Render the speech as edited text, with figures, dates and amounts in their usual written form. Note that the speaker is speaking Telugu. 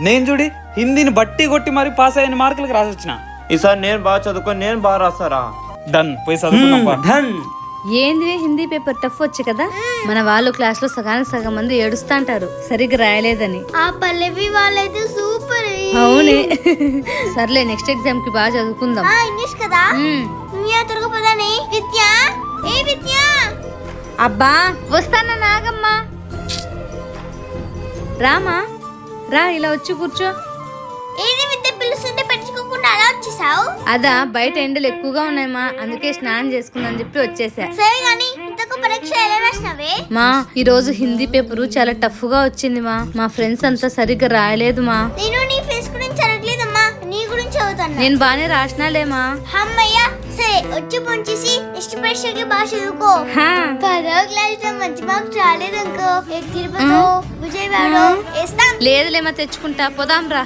నేను చూడి హిందీని బట్టి కొట్టి మరి పాస్ అయిన మార్కులకు రాసి వచ్చిన. ఈసారి నేను బాగా చదువుకొని నేను బాగా రాస్తారా. డన్, పోయి చదువుకుందాం. డన్. ఏంది హిందీ పేపర్ టఫ్ వచ్చి కదా, మన వాళ్ళు క్లాస్ లో సగానికి సగం మంది ఏడుస్తాంటారు సరిగ్గా రాయలేదని. ఆ పల్లవి వాళ్ళైతే సూపర్. అవునే. సర్లే నెక్స్ట్ ఎగ్జామ్ కి బాగా చదువుకుందాం. ఇంగ్లీష్ కదా. త్వరగా పదని. విద్య, ఏ విద్య. అబ్బా వస్తానా నాగమ్మా. రామా రా, ఇలా వచ్చి కూర్చో. ఏది విద్య పిలుస్తుంటే పెంచుకోకుండా అలా వచ్చేసావు? అదా బయట ఎండలు ఎక్కువగా ఉన్నాయమ్మా, అందుకే స్నానం చేసుకుందని చెప్పి వచ్చేసా. సరే గాని ఇంతకు పరీక్ష ఎలా రాసినావే? మా ఈ రోజు హిందీ పేపర్ చాలా టఫ్ గా వచ్చింది మా ఫ్రెండ్స్ అంతా సరిగ్గా రాయలేదు మా. నేను నీ ఫేస్ గురించి అడగలేదమ్మా, నీ గురించి చదువుతాను. నేను బానే రాసినాలేమా. అమ్మయ్యా సరే, వచ్చి పొంచేసి నెక్స్ట్ పరీక్షకి బాగా చదువుకో. 10వ క్లాస్ లో మంచి మార్క్స్ రాలేదనుకో, తిరుపతి విజయవాడ వేస్తాం. లేదులేమా, తెచ్చుకుంటా, పోదాం రా.